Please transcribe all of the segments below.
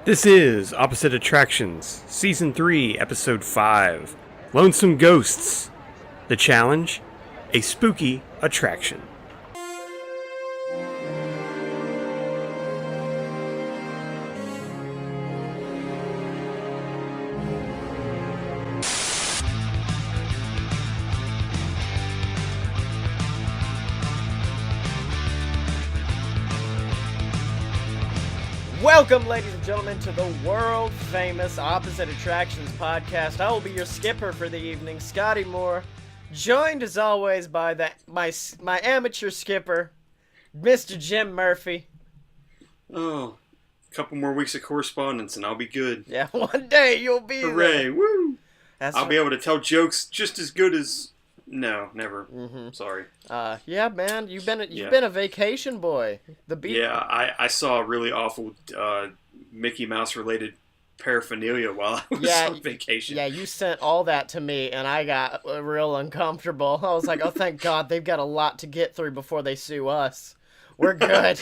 This is Opposite Attractions, Season 3, Episode 5, Lonesome Ghosts. The challenge, a spooky attraction. Welcome, ladies and gentlemen, to the world-famous Opposite Attractions podcast. I will be your skipper for the evening, Scottye Moore, joined as always by my amateur skipper, Mr. Jim Murphy. Oh, a couple more weeks of correspondence and I'll be good. Yeah, one day you'll be Hooray, there. woo! That's I'll be able to tell jokes just as good as... No, never. Sorry. Yeah, man, you've been a vacation boy. The beach. Yeah, I saw a really awful Mickey Mouse related paraphernalia while I was on vacation. Yeah, you sent all that to me, and I got real uncomfortable. I was like, oh, thank God, they've got a lot to get through before they sue us. We're good.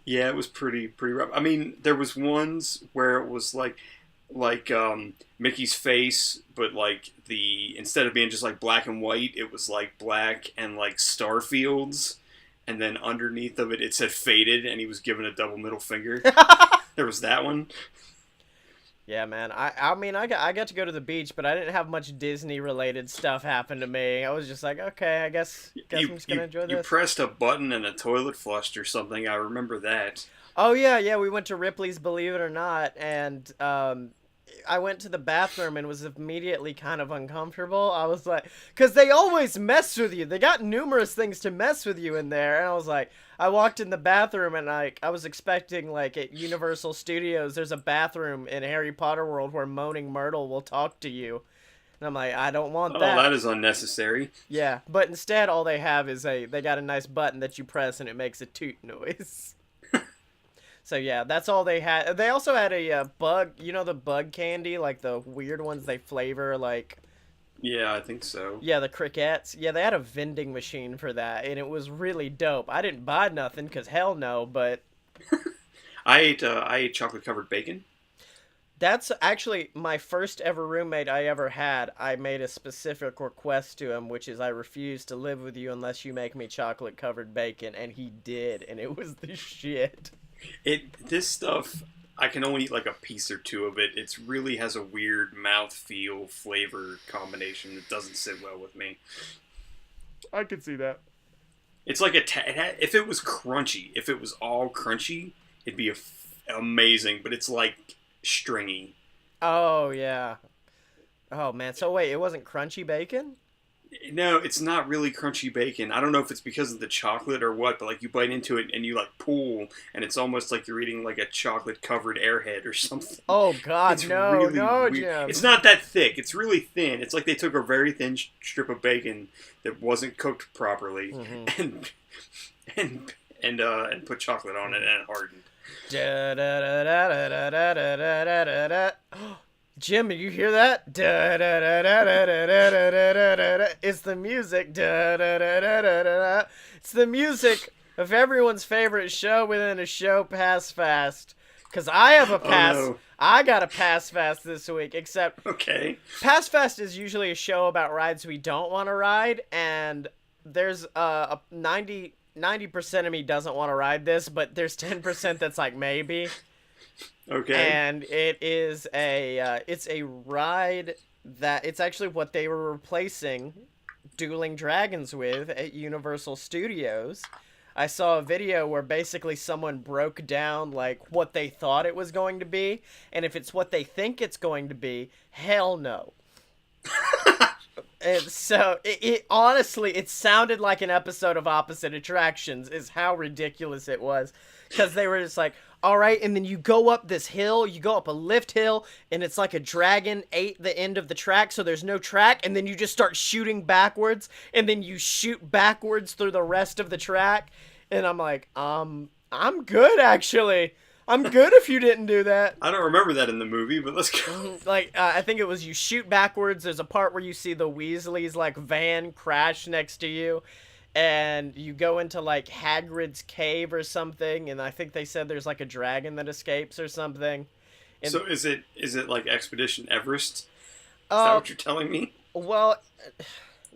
Yeah, it was pretty rough. I mean, there was ones where it was like Mickey's face, but like instead of being just like black and white, it was like black and like star fields, and then underneath of it, it said faded, and he was given a double middle finger. There was that one. Yeah, man. I mean, I got to go to the beach, but I didn't have much Disney related stuff happen to me. I was just like, okay, I guess I'm just gonna enjoy this. You pressed a button and a toilet flushed or something. I remember that. Oh yeah. We went to Ripley's, believe it or not, and I went to the bathroom and was immediately kind of uncomfortable. I was like, because they always mess with you. They got numerous things to mess with you in there. And I was like, I walked in the bathroom and I was expecting like at Universal Studios, there's a bathroom in Harry Potter World where Moaning Myrtle will talk to you. And I'm like, I don't want that. Oh, that is unnecessary. Yeah, but instead all they have is they got a nice button that you press and it makes a toot noise. So yeah, that's all they had. They also had a bug, the bug candy, like the weird ones they flavor, like... Yeah, I think so. Yeah, the crickets. Yeah, they had a vending machine for that, and it was really dope. I didn't buy nothing, because hell no, but... I ate chocolate-covered bacon. That's actually my first ever roommate I ever had. I made a specific request to him, which is I refuse to live with you unless you make me chocolate-covered bacon, and he did, and it was the shit. This stuff, I can only eat like a piece or two of it. It really has a weird mouthfeel flavor combination that doesn't sit well with me. I could see that. It's like if it was crunchy, if it was all crunchy, it'd be amazing. But it's like stringy. Oh yeah. Oh man. So wait, it wasn't crunchy bacon? No, it's not really crunchy bacon. I don't know if it's because of the chocolate or what, but like you bite into it and you like pull, and it's almost like you're eating like a chocolate-covered Airhead or something. Oh God, it's no, really no, weird. Jim. It's not that thick. It's really thin. It's like they took a very thin strip of bacon that wasn't cooked properly, and put chocolate on it and it hardened. Jim, you hear that? It's the music. It's the music of everyone's favorite show within a show, Pass Fast. Because I have a pass. Oh, no. I got a Pass Fast this week, except okay. Pass Fast is usually a show about rides we don't want to ride, and there's a 90% of me doesn't want to ride this, but there's 10% that's like maybe. Okay. And it is it's a ride that it's actually what they were replacing Dueling Dragons with at Universal Studios. I saw a video where basically someone broke down like what they thought it was going to be, and if it's what they think it's going to be, hell no. And so it honestly, it sounded like an episode of Opposite Attractions is how ridiculous it was. Because they were just like, all right, and then you go up this hill, you go up a lift hill, and it's like a dragon ate the end of the track, so there's no track, and then you just start shooting backwards, and then you shoot backwards through the rest of the track, and I'm like, I'm good, actually. I'm good if you didn't do that. I don't remember that in the movie, but let's go. I think it was you shoot backwards, there's a part where you see the Weasleys, like, van crash next to you, and you go into like Hagrid's cave or something, and I think they said there's like a dragon that escapes or something. And, So is it like Expedition Everest? Is that uh, what you're telling me? well,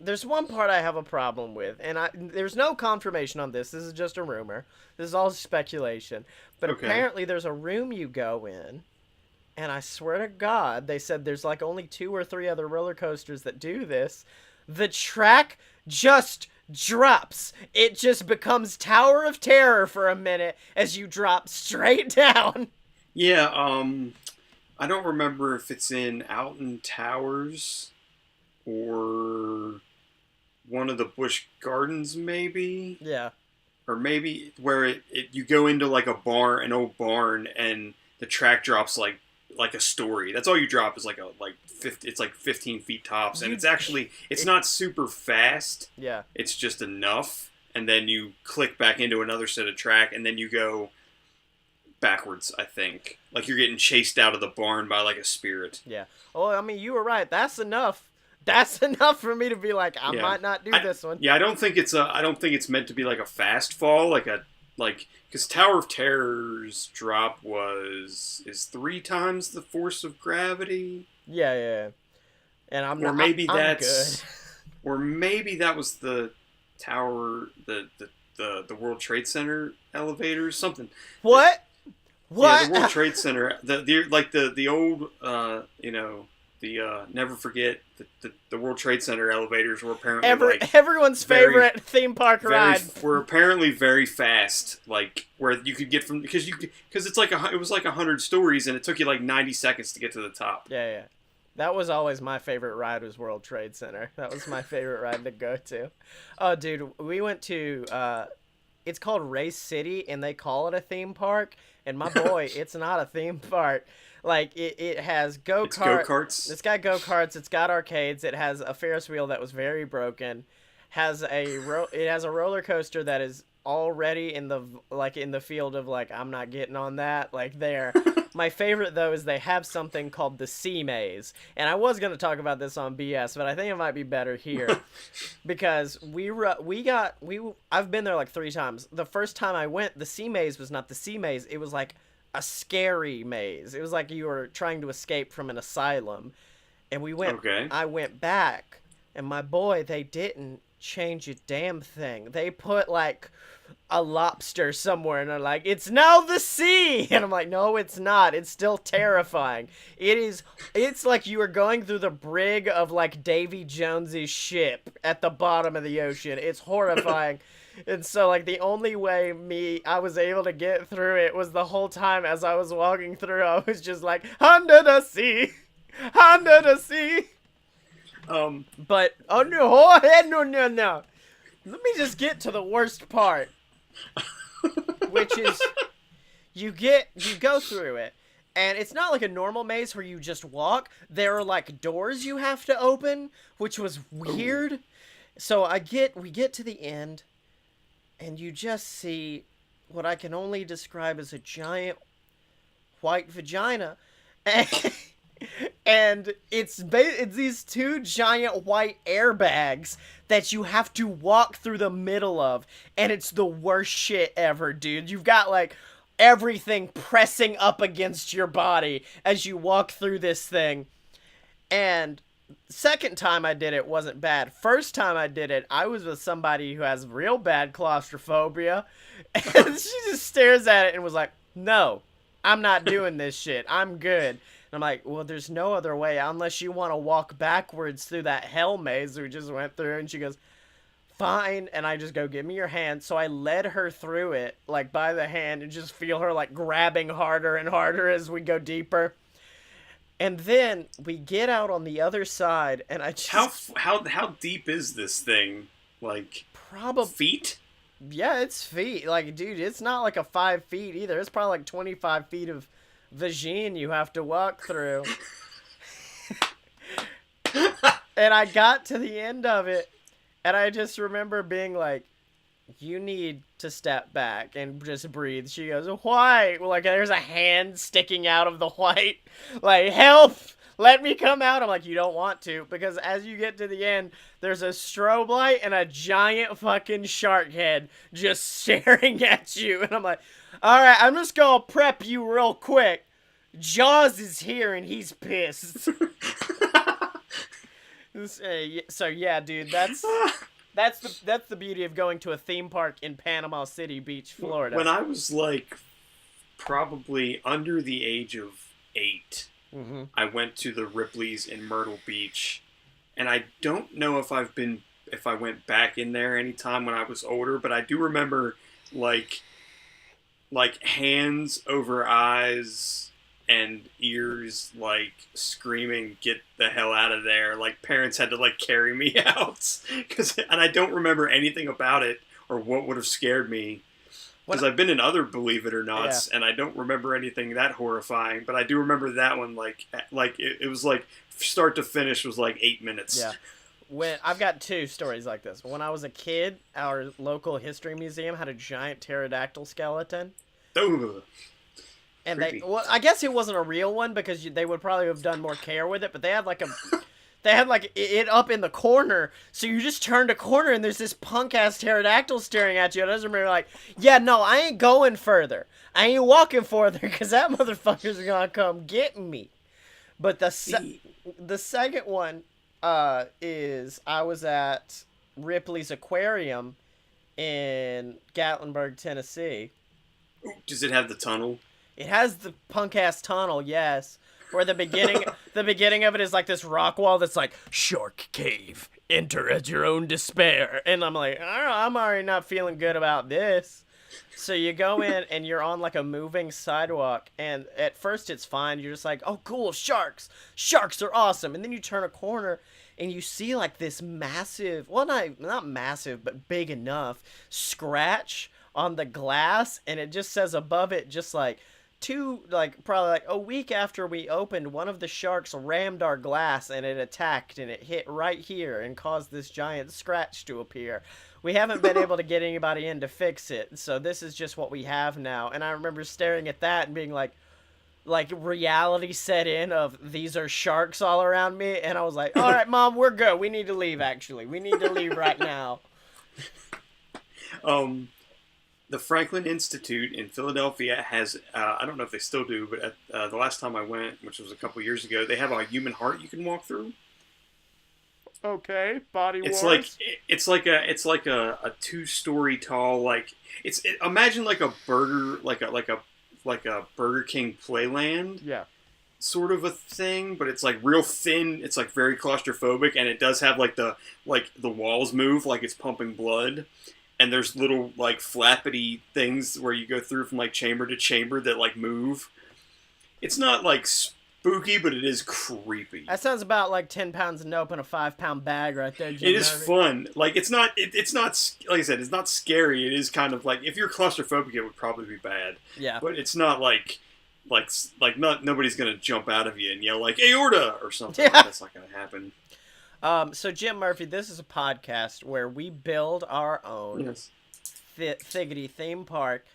there's one part I have a problem with, and there's no confirmation on this. This is just a rumor. This is all speculation. But Okay. apparently there's a room you go in, and I swear to God, they said there's like only 2 or 3 other roller coasters that do this. The track just drops. It just becomes Tower of Terror for a minute as you drop straight down. Yeah. I don't remember if it's in Alton Towers or one of the Busch Gardens, maybe. Yeah. Or maybe where you go into like an old barn, and the track drops like a story. That's all you drop is it's like 15 feet tops, and it's not super fast. Yeah. It's just enough, and then you click back into another set of track, and then you go backwards. I think like you're getting chased out of the barn by like a spirit. Yeah. Oh, I mean, you were right. That's enough. That's enough for me to be like, I might not do this one. Yeah, I don't think it's meant to be like a fast fall, because Tower of Terror's drop is 3 times the force of gravity. Yeah. And I'm or not. maybe I'm that's, good. or maybe that was the tower, the World Trade Center elevators, something. What? What? Yeah, the World Trade Center, the old, never forget the World Trade Center elevators were apparently Everyone's favorite theme park ride. Were apparently very fast, like where you could get from because it was like 100 stories, and it took you like 90 seconds to get to the top. Yeah. That was always my favorite ride, was World Trade Center. That was my favorite ride to go to. Oh, dude, we went to, it's called Race City, and they call it a theme park. And my boy, it's not a theme park. Like, it has go-karts. It's go-karts? It's got go-karts. It's got arcades. It has a Ferris wheel that was very broken. It has a roller coaster that is already in the field of, like, I'm not getting on that. Like, there. My favorite, though, is they have something called the Sea Maze. And I was going to talk about this on BS, but I think it might be better here. Because I've been there like 3 times. The first time I went, the Sea Maze was not the Sea Maze. It was like a scary maze. It was like you were trying to escape from an asylum. And I went back, and my boy, they didn't change a damn thing. They put like a lobster somewhere, and they're like, it's now the sea, and I'm like, no, it's not. It's still terrifying. It's like you are going through the brig of like Davy Jones's ship at the bottom of the ocean. It's horrifying. And so like the only way I was able to get through it was the whole time as I was walking through, I was just like, under the sea, under the sea. But no. Let me just get to the worst part. Which is, you go through it, and it's not like a normal maze where you just walk. There are like doors you have to open, which was weird. Ooh. So we get to the end, and you just see what I can only describe as a giant white vagina, and it's these 2 giant white airbags that you have to walk through the middle of, and it's the worst shit ever, dude. You've got like everything pressing up against your body as you walk through this thing. And second time I did it wasn't bad. First time I did it, I was with somebody who has real bad claustrophobia, and she just stares at it and was like, no, I'm not doing this shit. I'm good. And I'm like, well, there's no other way unless you want to walk backwards through that hell maze we just went through. And she goes, fine. And I just go, give me your hand. So I led her through it, like by the hand, and just feel her like grabbing harder and harder as we go deeper. And then we get out on the other side, and I just... How deep is this thing? Like, probably feet? Yeah, it's feet. Like, dude, it's not like a 5 feet either. It's probably like 25 feet of vagine you have to walk through. And I got to the end of it, and I just remember being like, you need to step back and just breathe. She goes, why? Like, there's a hand sticking out of the white. Like, help! let me come out. I'm like, you don't want to, because as you get to the end, there's a strobe light and a giant fucking shark head just staring at you. And I'm like, all right, I'm just gonna prep you real quick. Jaws is here and he's pissed. So yeah, dude, that's the beauty of going to a theme park in Panama City Beach, Florida. When I was like probably under the age of 8, I went to the Ripley's in Myrtle Beach, and I don't know if I went back in there anytime when I was older, but I do remember like hands over eyes and ears, like screaming, "Get the hell out of there!" Like parents had to like carry me out, and I don't remember anything about it or what would have scared me. Because I've been in other Believe It or Nots, and I don't remember anything that horrifying, but I do remember that one. Like it was like start to finish was like 8 minutes. Yeah. I've got 2 stories like this. When I was a kid, our local history museum had a giant pterodactyl skeleton. Ooh. And I guess it wasn't a real one because they would probably have done more care with it, but they had like it up in the corner, so you just turned a corner and there's this punk ass pterodactyl staring at you. And I just remember like, yeah, no, I ain't going further. I ain't walking further because that motherfucker's gonna come get me. But the second one is I was at Ripley's Aquarium in Gatlinburg, Tennessee. Does it have the tunnel? It has the punk ass tunnel, yes. Where the beginning of it is like this rock wall that's like, "Shark Cave, enter at your own despair." And I'm like, I'm already not feeling good about this. So you go in and you're on like a moving sidewalk, and at first it's fine. You're just like, oh cool, sharks. Sharks are awesome. And then you turn a corner and you see like this massive, well not massive, but big enough scratch on the glass, and it just says above it just like, probably like a week after we opened, one of the sharks rammed our glass and it attacked and it hit right here and caused this giant scratch to appear. We haven't been able to get anybody in to fix it, so this is just what we have now. And I remember staring at that and being like reality set in of these are sharks all around me, and I was like, all right, Mom, we're good. We need to leave, actually. We need to leave right now. The Franklin Institute in Philadelphia has, I don't know if they still do, but the last time I went, which was a couple years ago, they have a human heart you can walk through. Okay, body it's wars. It's like a 2-story tall, like imagine like a burger, like a Burger King Playland. Yeah. Sort of a thing, but it's like real thin. It's like very claustrophobic, and it does have like the walls move like it's pumping blood. And there's little, like, flappity things where you go through from, like, chamber to chamber that, like, move. It's not, like, spooky, but it is creepy. That sounds about like 10 pounds of nope in a 5-pound bag right there, Jim. It is fun. Like, it's not, like I said, it's not scary. It is kind of like, if you're claustrophobic, it would probably be bad. Yeah. But it's not nobody's going to jump out of you and yell, like, aorta or something. Yeah. That's not going to happen. So Jim Murphy, this is a podcast where we build our own Thiggity theme park.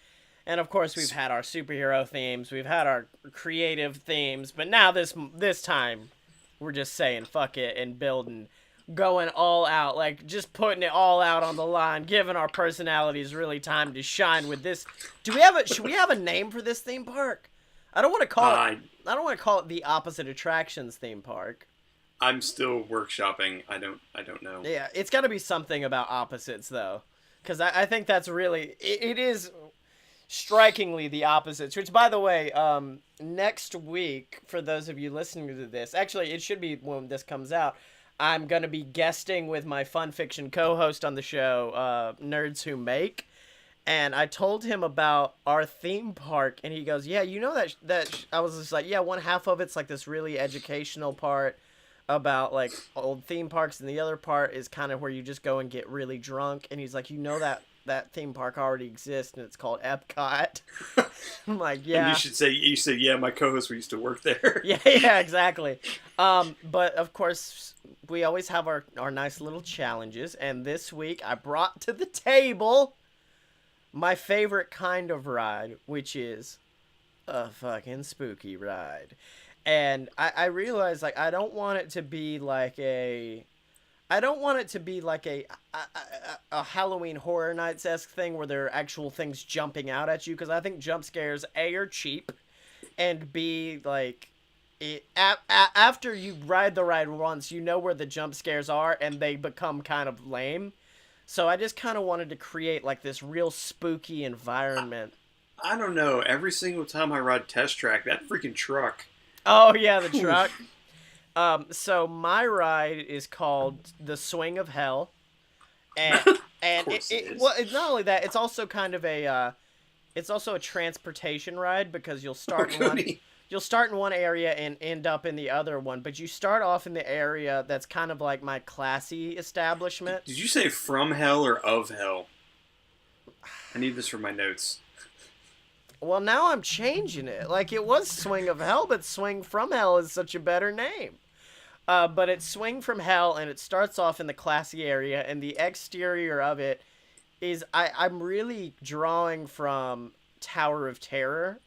And of course we've had our superhero themes, we've had our creative themes, but now this time we're just saying fuck it and building, going all out, like just putting it all out on the line, giving our personalities really time to shine with this. Should we have a name for this theme park? I don't want to call it the Opposite Attractions theme park. I'm still workshopping. I don't know. Yeah, it's got to be something about opposites, though. Because I think that's really... It is strikingly the opposites. Which, by the way, next week, for those of you listening to this... Actually, it should be when this comes out. I'm going to be guesting with my fun fiction co-host on the show, Nerds Who Make. And I told him about our theme park, and he goes, yeah, you know that... I was just like, yeah, one half of it's like this really educational part about like old theme parks, and the other part is kind of where you just go and get really drunk. And he's like, you know that theme park already exists and it's called Epcot. I'm like, yeah. And you said yeah, my co-host used to work there. yeah, exactly. But of course we always have our nice little challenges, and this week I brought to the table my favorite kind of ride, which is a fucking spooky ride. And I realized, like, I don't want it to be like a I don't want it to be like a Halloween Horror Nights-esque thing where there are actual things jumping out at you, because I think jump scares, A, are cheap, and B, like, after you ride the ride once, you know where the jump scares are, and they become kind of lame. So I just kind of wanted to create, like, this real spooky environment. I don't know. Every single time I ride Test Track, that freaking truck. Oh, yeah, the truck. So my ride is called the Swing of Hell, and well, it's not only that, it's also kind of it's also a transportation ride, because you'll start in one area and end up in the other one, but you start off in the area that's kind of like my classy establishment. Did you say from hell or of hell? I need this for my notes. Well, now I'm changing it. Like, it was Swing of Hell, but Swing from Hell is such a better name. But it's Swing from Hell, and it starts off in the classy area, and the exterior of it is, I'm really drawing from Tower of Terror.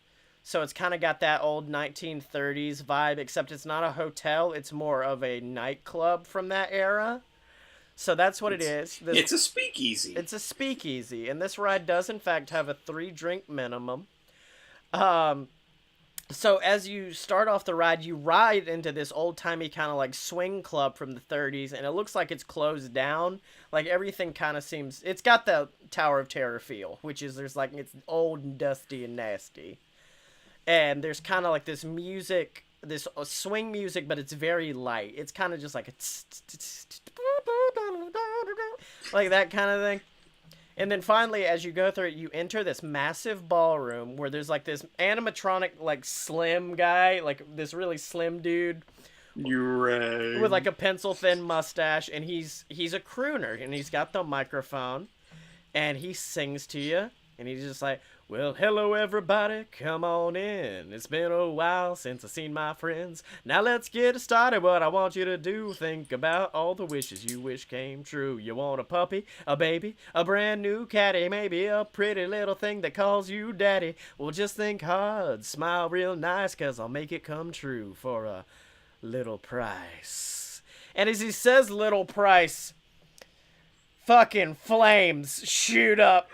So it's kind of got that old 1930s vibe, except it's not a hotel, it's more of a nightclub from that era. So that's what it is. It's a speakeasy. It's a speakeasy, and this ride does, in fact, have a 3-drink minimum. So as you start off the ride, you ride into this old-timey kind of like swing club from the 30s, and it looks like it's closed down. Like, everything kind of seems... It's got the Tower of Terror feel, which is, there's like, it's old and dusty and nasty. And there's kind of like this music, this swing music, but it's very light. It's kind of just like a... like that kind of thing. And then finally, as you go through it, you enter this massive ballroom where there's like this animatronic, like, slim guy, like this really slim dude. You're right. With like a pencil thin mustache, and he's a crooner, and he's got the microphone, and he sings to you, and he's just like, well, hello everybody, come on in. It's been a while since I seen my friends. Now let's get started. What I want you to do, think about all the wishes you wish came true. You want a puppy, a baby, a brand new caddy, maybe a pretty little thing that calls you daddy. Well, just think hard, smile real nice, 'cause I'll make it come true for a little price. And as he says little price, fucking flames shoot up.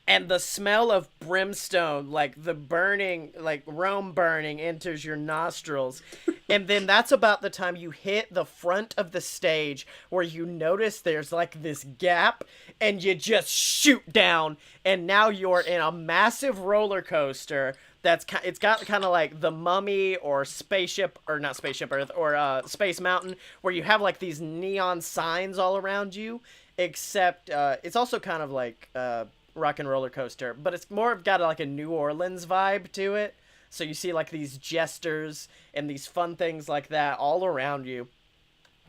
And the smell of brimstone, like the burning, like Rome burning, enters your nostrils. And then that's about the time you hit the front of the stage where you notice there's like this gap, and you just shoot down. And now you're in a massive roller coaster it's got kind of like the Mummy or Spaceship, or not Spaceship Earth, or Space Mountain, where you have like these neon signs all around you. Except it's also kind of like... Rock and Roller Coaster, but it's more got like a New Orleans vibe to it. So you see like these jesters and these fun things like that all around you,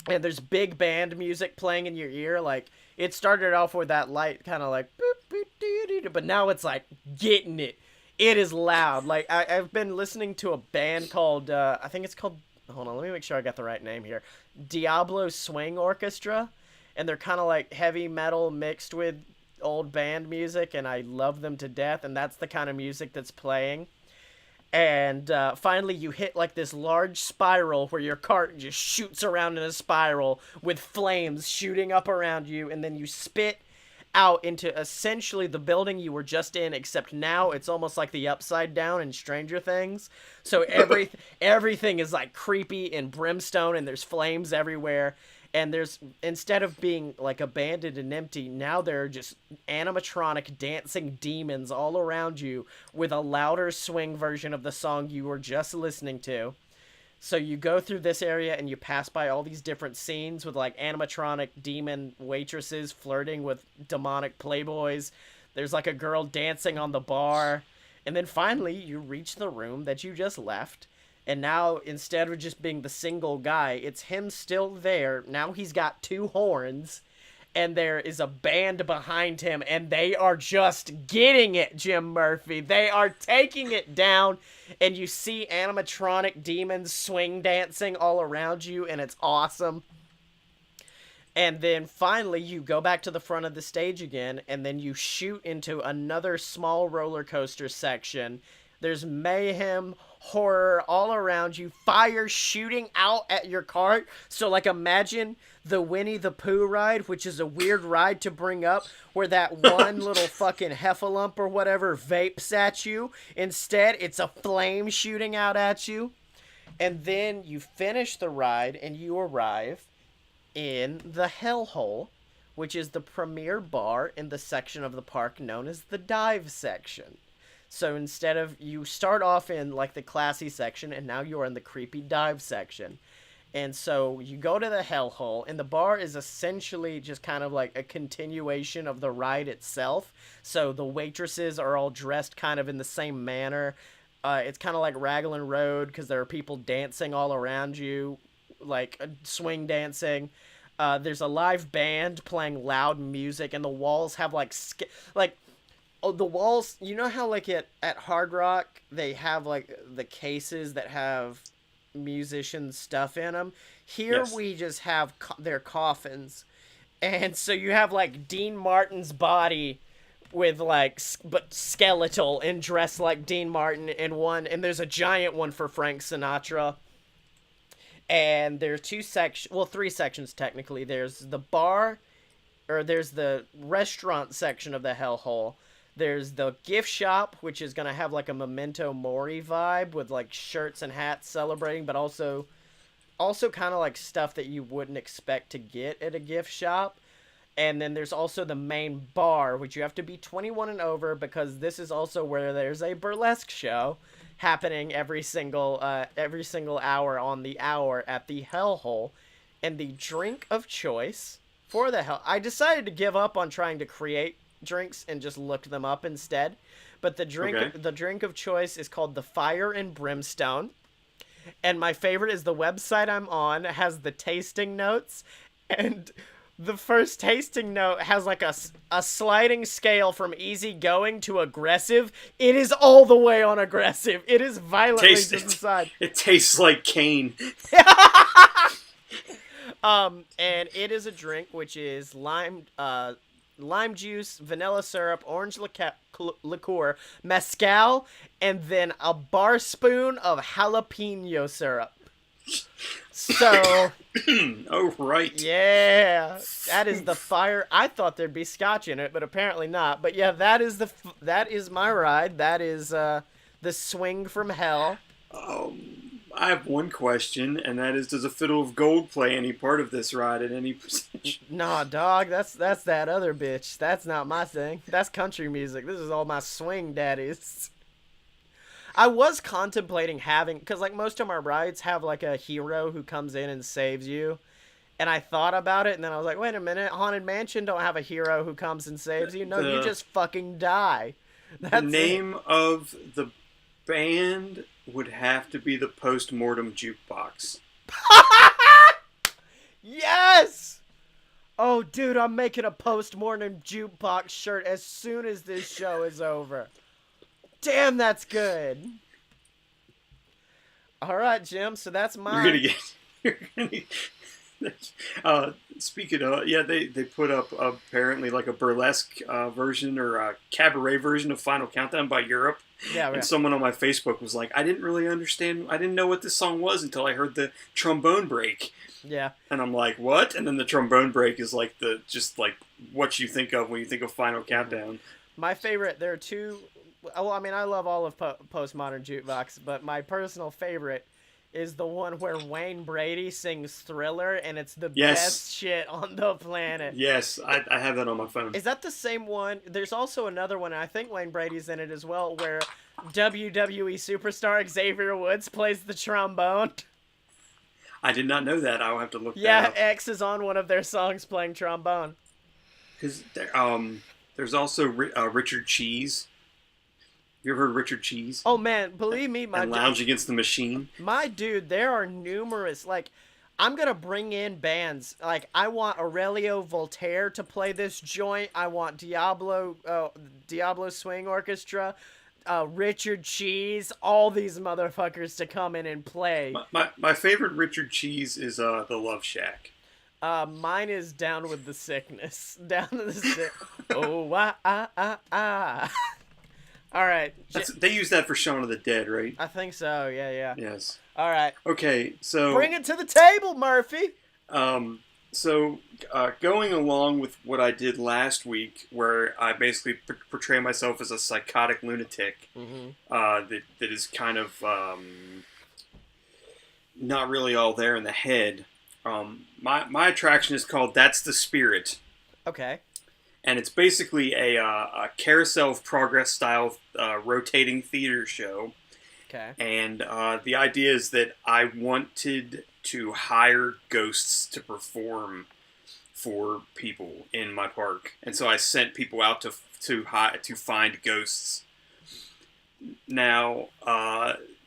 and there's big band music playing in your ear. Like, it started off with that light kind of like boop, boop, doo, doo, doo, but now it's like getting it. It is loud. Like, I've been listening to a band called I think it's called, hold on, let me make sure I got the right name here, Diablo Swing Orchestra, and they're kind of like heavy metal mixed with old band music, and I love them to death, and that's the kind of music that's playing. And finally you hit like this large spiral where your cart just shoots around in a spiral with flames shooting up around you, and then you spit out into essentially the building you were just in, except now it's almost like the Upside Down in Stranger Things. So everything is like creepy and brimstone, and there's flames everywhere. And there's, instead of being like abandoned and empty, now there are just animatronic dancing demons all around you with a louder swing version of the song you were just listening to. So you go through this area and you pass by all these different scenes with like animatronic demon waitresses flirting with demonic playboys. There's like a girl dancing on the bar. And then finally you reach the room that you just left. And now, instead of just being the single guy, it's him still there. Now he's got 2 horns, and there is a band behind him, and they are just getting it, Jim Murphy. They are taking it down, and you see animatronic demons swing dancing all around you, and it's awesome. And then finally, you go back to the front of the stage again, and then you shoot into another small roller coaster section There's mayhem, horror all around you, fire shooting out at your cart. So like imagine the Winnie the Pooh ride, which is a weird ride to bring up, where that one little fucking heffalump or whatever vapes at you. Instead, it's a flame shooting out at you. And then you finish the ride and you arrive in the Hellhole, which is the premier bar in the section of the park known as the dive section. So instead of, you start off in like the classy section and now you're in the creepy dive section. And so you go to the Hellhole, and the bar is essentially just kind of like a continuation of the ride itself. So the waitresses are all dressed kind of in the same manner. It's kind of like Raglan Road because there are people dancing all around you, like swing dancing. There's a live band playing loud music, and the walls have the walls. You know how like at Hard Rock they have like the cases that have musician stuff in them. Here Yes. we just have their coffins, and so you have like Dean Martin's body with like but skeletal and dressed like Dean Martin in one, and there's a giant one for Frank Sinatra. And there are three sections technically. There's the bar, or there's the restaurant section of the Hellhole. There's the gift shop, which is gonna have like a Memento Mori vibe with like shirts and hats celebrating, but also kind of like stuff that you wouldn't expect to get at a gift shop. And then there's also the main bar, which you have to be 21 and over, because this is also where there's a burlesque show happening every single hour on the hour at the Hellhole. And the drink of choice for the I decided to give up on trying to create drinks and just look them up instead. But the drink of choice is called the Fire and Brimstone. And my favorite is the website I'm on has the tasting notes, and the first tasting note has like a sliding scale from easy going to aggressive. It is all the way on aggressive. It is violently to the side. It tastes like cane. And it is a drink which is lime juice, vanilla syrup, orange liqueur, mezcal, and then a bar spoon of jalapeno syrup. So, oh right, yeah, that is the fire. I thought there'd be scotch in it, but apparently not. But yeah, that is my ride. That is the swing from hell. I have one question, and that is: does a fiddle of gold play any part of this ride at any percentage? Nah, dog. That's that other bitch. That's not my thing. That's country music. This is all my swing daddies. I was contemplating having, because like most of my rides have like a hero who comes in and saves you, and I thought about it, and then I was like, wait a minute, Haunted Mansion don't have a hero who comes and saves you. No, you just fucking die. The name of the band would have to be the Postmortem Jukebox. Yes! Oh, dude, I'm making a Postmortem Jukebox shirt as soon as this show is over. Damn, that's good. All right, Jim. So that's mine. You're gonna get. Speaking of, yeah, they put up apparently like a burlesque version or a cabaret version of Final Countdown by Europe. Yeah. And someone on my Facebook was like, I didn't really understand. I didn't know what this song was until I heard the trombone break. Yeah. And I'm like, what? And then the trombone break is like just like what you think of when you think of Final Countdown. My favorite. There are two. Well, I mean, I love all of Postmodern Jukebox, but my personal favorite is the one where Wayne Brady sings Thriller, and it's the best shit on the planet. Yes, I have that on my phone. Is that the same one? There's also another one, and I think Wayne Brady's in it as well, where WWE superstar Xavier Woods plays the trombone. I did not know that. I'll have to look that up. Yeah, X is on one of their songs playing trombone. Because there's also Richard Cheese. You ever heard Richard Cheese? Oh man, believe me, and Lounge Against the Machine. My dude, there are numerous. Like, I'm gonna bring in bands. Like, I want Aurelio Voltaire to play this joint. I want Diablo Swing Orchestra, Richard Cheese, all these motherfuckers to come in and play. My favorite Richard Cheese is the Love Shack. Mine is Down with the Sickness. Down with the Sick. Oh, All right. They use that for Shaun of the Dead, right? I think so. Yeah. Yes. All right. Okay, so Bring it to the table, Murphy. Going along with what I did last week, where I basically portray myself as a psychotic lunatic, that is kind of not really all there in the head. My attraction is called That's the Spirit. Okay. And it's basically a carousel of progress style rotating theater show. Okay. And the idea is that I wanted to hire ghosts to perform for people in my park, and so I sent people out to find ghosts. Now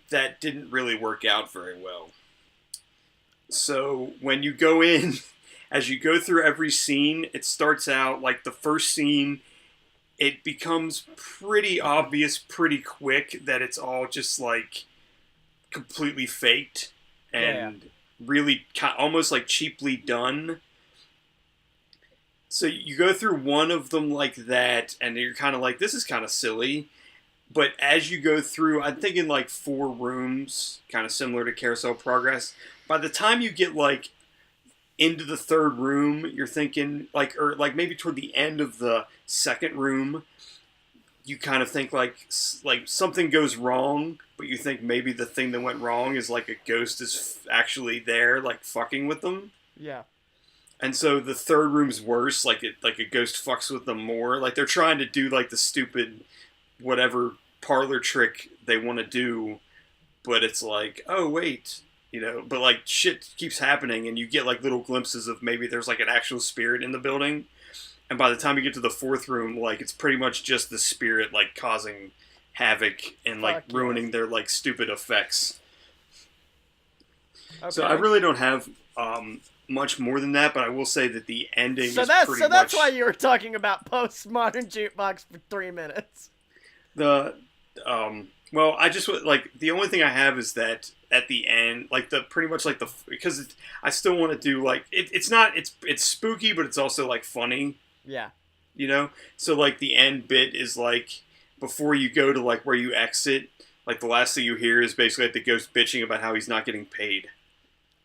that didn't really work out very well. So when you go in, as you go through every scene, it starts out like the first scene. It becomes pretty obvious pretty quick that it's all just like completely faked and really almost like cheaply done. So you go through one of them like that, and you're kind of like, this is kind of silly. But as you go through, I'm thinking like 4 rooms, kind of similar to Carousel Progress. By the time you get like into the 3rd room, you're thinking like, or like maybe toward the end of the 2nd room, you kind of think like something goes wrong, but you think maybe the thing that went wrong is like a ghost is actually there, like fucking with them. Yeah. And so the 3rd room's worse, like a ghost fucks with them more. Like they're trying to do like the stupid whatever parlor trick they want to do, but it's like, oh wait, but like shit keeps happening, and you get like little glimpses of maybe there's like an actual spirit in the building. And by the time you get to the 4th room, like it's pretty much just the spirit like causing havoc and like ruining their like stupid effects. Okay. So I really don't have much more than that, but I will say that the ending is pretty much... So that's why you were talking about Postmortem Jukebox for 3 minutes. Well, I just like the only thing I have is that at the end, like because I still want to do like it's spooky, but it's also like funny. Yeah. So like the end bit is like before you go to like where you exit, like the last thing you hear is basically like the ghost bitching about how he's not getting paid.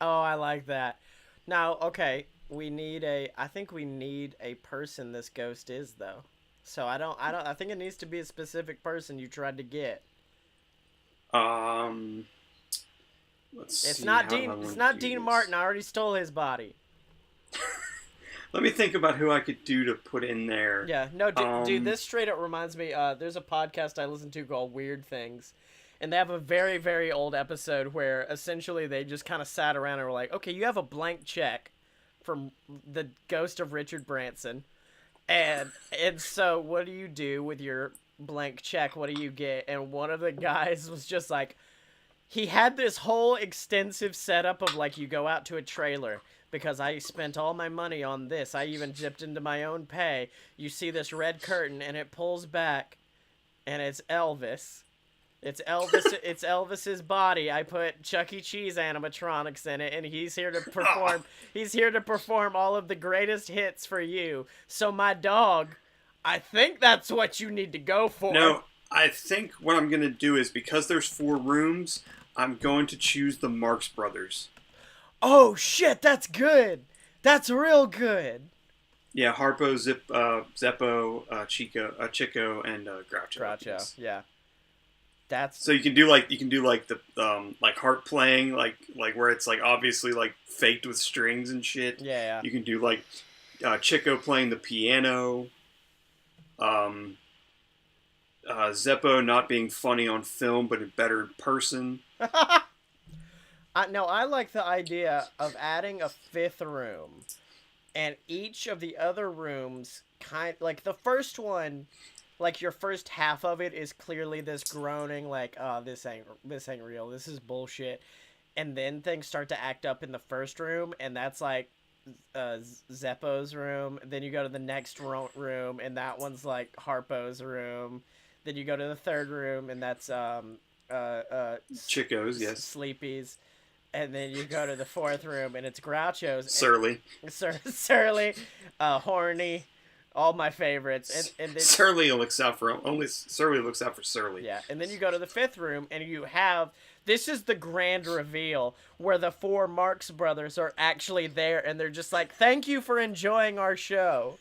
Oh, I like that. Now, okay, I think we need a person this ghost is though. So I think it needs to be a specific person you tried to get. Let's see. It's not Dean Martin. I already stole his body. Let me think about who I could do to put in there. Yeah, no, dude, this straight up reminds me, there's a podcast I listen to called Weird Things, and they have a very, very old episode where essentially they just kind of sat around and were like, okay, you have a blank check from the ghost of Richard Branson, and so what do you do with your blank check? What do you get? And one of the guys was just like, he had this whole extensive setup of like, you go out to a trailer, because I spent all my money on this. I even dipped into my own pay. You see this red curtain, and it pulls back, and it's Elvis. It's Elvis. It's Elvis's body. I put Chuck E. Cheese animatronics in it, and he's here to perform. He's here to perform all of the greatest hits for you. So my dog, I think that's what you need to go for. No, I think what I'm gonna do is, because there's 4 rooms, I'm going to choose the Marx Brothers. Oh shit, that's good. That's real good. Yeah, Harpo, Zeppo, Chico, and Groucho. Groucho, yeah. That's so you can do like the like harp playing, like where it's like obviously like faked with strings and shit. Yeah. You can do like Chico playing the piano. Zeppo not being funny on film, but better in person. No, I like the idea of adding a 5th room, and each of the other rooms like the first one, like your first half of it is clearly this groaning, like, oh, this ain't real, this is bullshit, and then things start to act up in the first room, and that's like Zeppo's room. Then you go to the next room, and that one's like Harpo's room. Then you go to the 3rd room, and that's Chico's, yes, Sleepy's. And then you go to the 4th room, and it's Groucho's. Surly. Surly, horny, All my favorites. And then, Surly looks out for Surly. yeah, and then you go to the 5th room, and you have... This is the grand reveal where the 4 Marx Brothers are actually there, and they're just like, thank you for enjoying our show.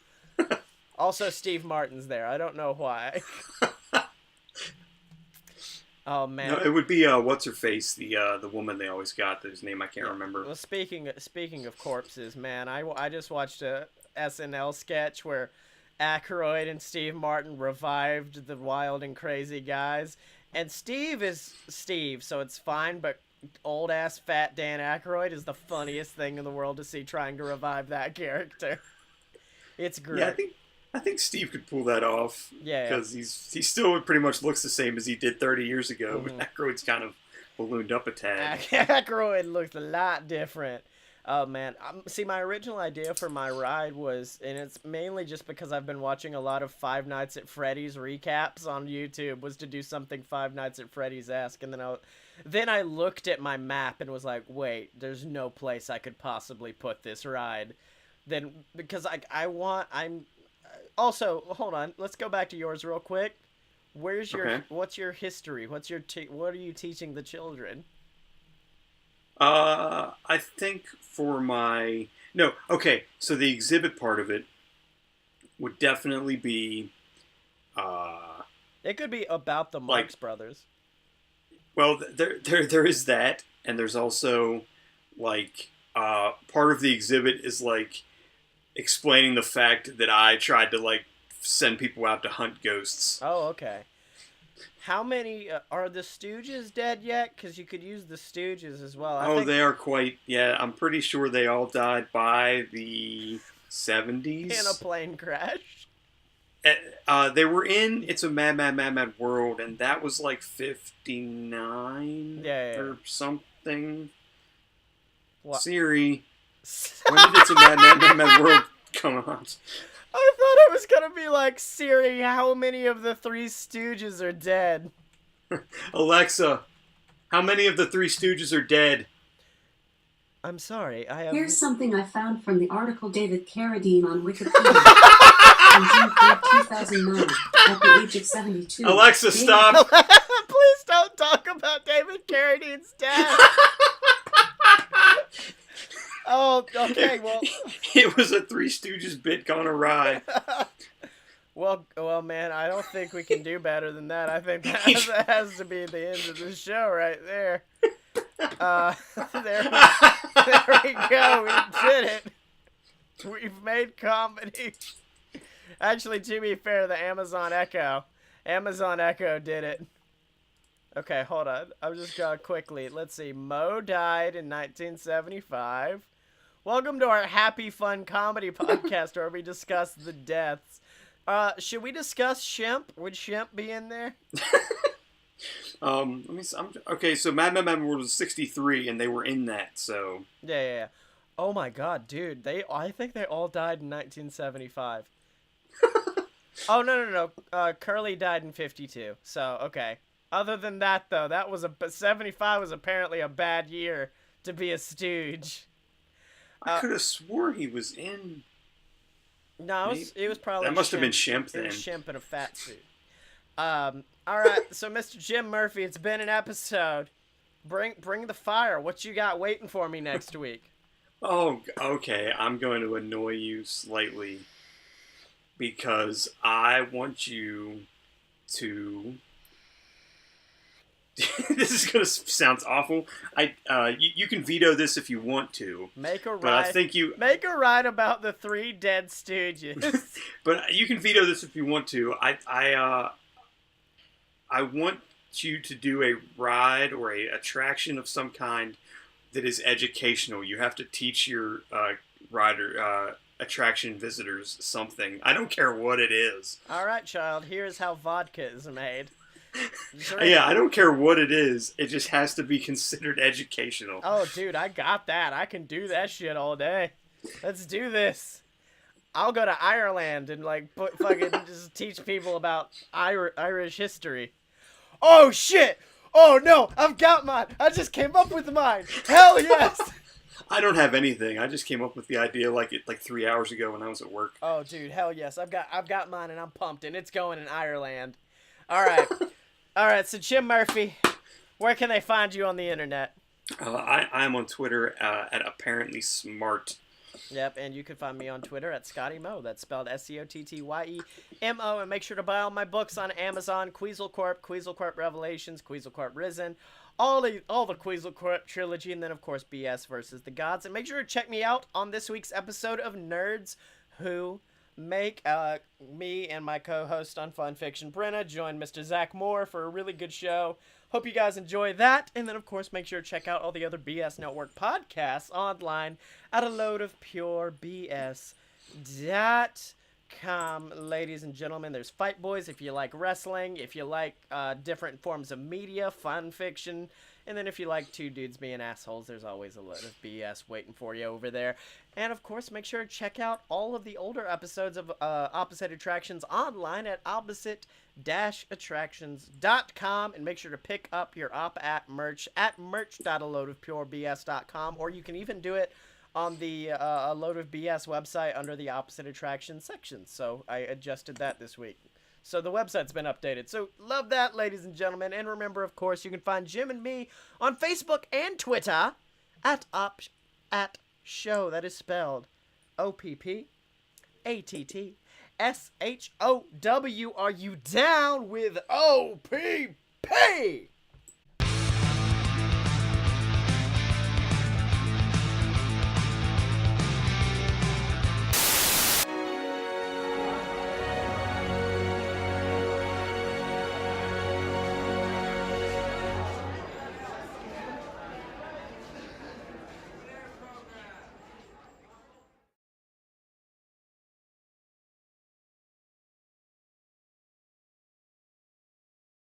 Also, Steve Martin's there. I don't know why. Oh, man. No, it would be, what's-her-face, the woman they always got, whose name I can't remember. Well, speaking of corpses, man, I just watched a SNL sketch where Aykroyd and Steve Martin revived the Wild and Crazy Guys. And Steve is Steve, so it's fine, but old-ass fat Dan Aykroyd is the funniest thing in the world to see trying to revive that character. It's great. Yeah, I think Steve could pull that off. Yeah. Because he still pretty much looks the same as he did 30 years ago, but Aykroyd's kind of ballooned up a tad. Aykroyd looks a lot different. Oh, man. See, my original idea for my ride was, and it's mainly just because I've been watching a lot of Five Nights at Freddy's recaps on YouTube, was to do something Five Nights at Freddy's-esque. And then I looked at my map and was like, wait, there's no place I could possibly put this ride. Then, because also, hold on, let's go back to yours real quick. What's your history? What are you teaching the children? I think so the exhibit part of it would definitely be, it could be about the Marx Brothers. Well, there is that, and there's also, part of the exhibit is, explaining the fact that I tried to, send people out to hunt ghosts. Oh, okay. How many are the Stooges dead yet? Because you could use the Stooges as well. They are quite. Yeah, I'm pretty sure they all died by the 70s in a plane crash. They were in It's a Mad, Mad, Mad, Mad World, and that was 59 or something. What? Siri, when did It's a Mad, Mad, Mad, Mad World come out? I thought it was gonna be Siri, how many of the 3 Stooges are dead? Alexa, how many of the 3 Stooges are dead? I'm sorry, Here's something I found from the article David Carradine on Wikipedia. On June 3rd, 2009, at the age of 72. Alexa, stop! Please don't talk about David Carradine's death! Oh, okay, well... It was a 3 Stooges bit gone awry. Well, man, I don't think we can do better than that. I think that has to be the end of the show right there. There we go. We did it. We've made comedy. Actually, to be fair, the Amazon Echo did it. Okay, hold on. I'm just going to quickly. Let's see. Mo died in 1975. Welcome to our happy, fun comedy podcast where we discuss the deaths. Should we discuss Shemp? Would Shemp be in there? Let me see. Okay, so Mad Mad Mad World was 63, and they were in that, so... Yeah. Oh my god, dude. I think they all died in 1975. Oh, no. Curly died in 52, so, okay. Other than that, though, 75 was apparently a bad year to be a stooge. I could have swore he was in... No, it was probably... That must have been Shemp then. It was Shemp in a fat suit. Alright, so Mr. Jim Murphy, it's been an episode. Bring the fire. What you got waiting for me next week? Oh, okay. I'm going to annoy you slightly. Because I want you to... This is gonna sound awful. You can veto this if you want to. Make a ride. But I think make a ride about the 3 dead stooges. But you can veto this if you want to. I want you to do a ride or a attraction of some kind that is educational. You have to teach your attraction visitors something. I don't care what it is. All right, child. Here's how vodka is made. Yeah, I don't care what it is. It just has to be considered educational. Oh, dude, I got that. I can do that shit all day. Let's do this. I'll go to Ireland and fucking just teach people about Irish history. Oh shit! Oh no! I've got mine. I just came up with mine. Hell yes! I don't have anything. I just came up with the idea like 3 hours ago when I was at work. Oh, dude, hell yes. I've got mine, and I'm pumped, and it's going in Ireland. All right. All right, so Jim Murphy, where can they find you on the internet? I'm on Twitter at apparently smart. Yep, and you can find me on Twitter at Scottye Mo. That's spelled SCOTTYEMO. And make sure to buy all my books on Amazon. Queasel Corp Revelations, Queasel Corp Risen, all the Queasel Corp trilogy, and then of course BS versus the Gods. And make sure to check me out on this week's episode of Nerds Who Make. Me and my co-host on Fun Fiction, Brenna, join Mr. Zach Moore for a really good show. Hope you guys enjoy that. And then, of course, make sure to check out all the other BS Network podcasts online at a load of pure BS.com. Ladies and gentlemen, there's Fight Boys if you like wrestling, if you like different forms of media, fun fiction, and then if you like two dudes being assholes, there's always a load of BS waiting for you over there. And, of course, make sure to check out all of the older episodes of Opposite Attractions online at opposite-attractions.com. And make sure to pick up your op-at merch at merch.aloadofpurebs.com. Or you can even do it on the A Load of BS website under the Opposite Attractions section. So I adjusted that this week. So the website's been updated. So love that, ladies and gentlemen. And remember, of course, you can find Jim and me on Facebook and Twitter at show. That is spelled OPPATTSHOW. Are you down with OPP?